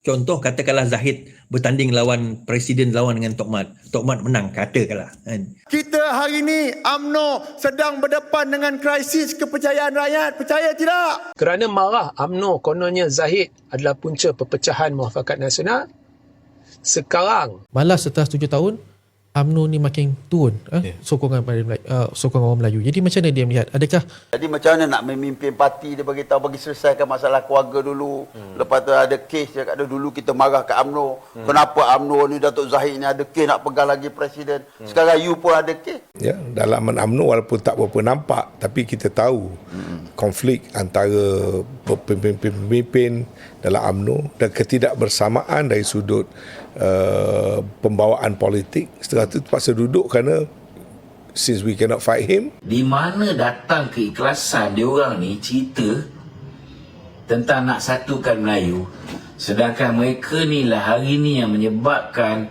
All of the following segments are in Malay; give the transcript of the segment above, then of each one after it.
Contoh katakanlah Zahid bertanding lawan presiden lawan dengan Tok Mat. Tok Mat menang katakanlah. Kita hari ini UMNO sedang berdepan dengan krisis kepercayaan rakyat. Percaya tidak? Kerana marah UMNO kononnya Zahid adalah punca perpecahan Muafakat Nasional. Sekarang malah setelah 7 tahun UMNO ni makin turun sokongan sokongan orang Melayu. Jadi macam mana dia melihat? Adakah jadi macam mana nak memimpin parti, dia bagi tahu, bagi selesaikan masalah keluarga dulu. Lepas tu ada kes dia kata dulu kita marah kat UMNO. Kenapa UMNO ni Datuk Zahid ni ada kes nak pegang lagi presiden. Sekarang you pun ada kes. Ya, dalaman UMNO walaupun tak berapa nampak, tapi kita tahu konflik antara pemimpin dalam UMNO dan ketidakbersamaan dari sudut pembawaan politik. Setelah itu terpaksa duduk kerana since we cannot fight him. Di mana datang keikhlasan dia orang ni cerita tentang nak satukan Melayu, sedangkan mereka ni lah hari ni yang menyebabkan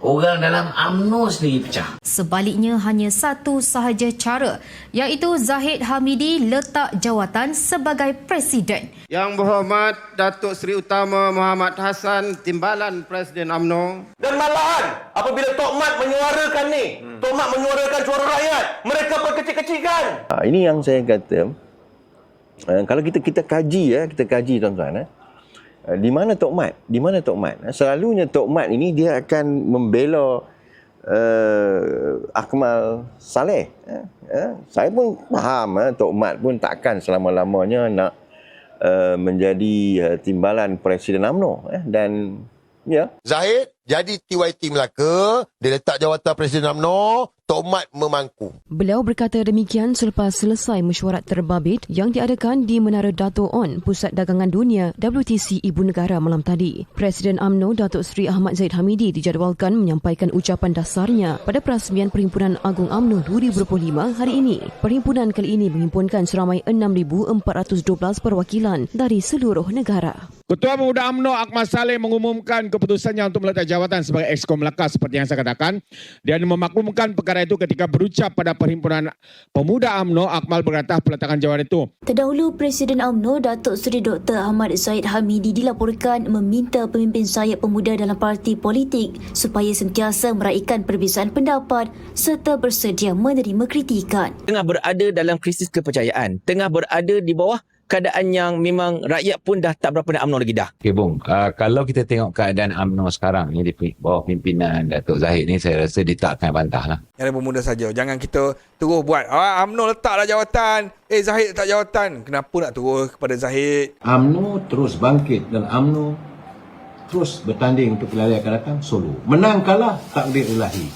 orang dalam UMNO sendiri pecah. Sebaliknya, hanya satu sahaja cara, iaitu Zahid Hamidi letak jawatan sebagai Presiden. Yang Berhormat Datuk Seri Utama Muhammad Hassan, Timbalan Presiden UMNO. Dan malahan apabila Tok Mat menyuarakan ni, Tok Mat menyuarakan suara rakyat, mereka perkecil-kecilkan. Ini yang saya kata, kalau kita kaji tuan-tuan, di mana Tok Mat? Di mana Tok Mat? Selalunya Tok Mat ini dia akan membela Akmal Saleh. Saya pun faham Tok Mat pun takkan selama-lamanya nak menjadi timbalan Presiden UMNO dan ya. Zahid jadi TYT Melaka, dia letak jawatan Presiden UMNO, Tok Mat memangku. Beliau berkata demikian selepas selesai mesyuarat terbabit yang diadakan di Menara Dato' On, Pusat Dagangan Dunia WTC Ibu Negara malam tadi. Presiden UMNO Datuk Seri Ahmad Zahid Hamidi dijadualkan menyampaikan ucapan dasarnya pada perasmian Perhimpunan Agung UMNO 2025 hari ini. Perhimpunan kali ini menghimpunkan seramai 6,412 perwakilan dari seluruh negara. Ketua Pemuda UMNO Akmal Saleh mengumumkan keputusannya untuk meletak jawatan sebagai Exco Melaka seperti yang saya katakan. Dia memaklumkan perkara itu ketika berucap pada Perhimpunan Pemuda UMNO. Akmal berkata peletakan jawatan itu. Terdahulu, Presiden UMNO Datuk Seri Dr. Ahmad Zahid Hamidi dilaporkan meminta pemimpin sayap pemuda dalam parti politik supaya sentiasa meraihkan perbezaan pendapat serta bersedia menerima kritikan. Tengah berada dalam krisis kepercayaan, tengah berada di bawah keadaan yang memang rakyat pun dah tak berapa nak UMNO lagi dah. Okey Bung, kalau kita tengok keadaan UMNO sekarang ni di bawah pimpinan Datuk Zahid ni, saya rasa dia tak akan bantah lah. Yang pemuda saja, jangan kita terus buat UMNO letaklah jawatan, Zahid letak jawatan. Kenapa nak terus kepada Zahid? UMNO terus bangkit dan UMNO terus bertanding untuk pilihan akan datang solo. Menang kalah takdir ilahi.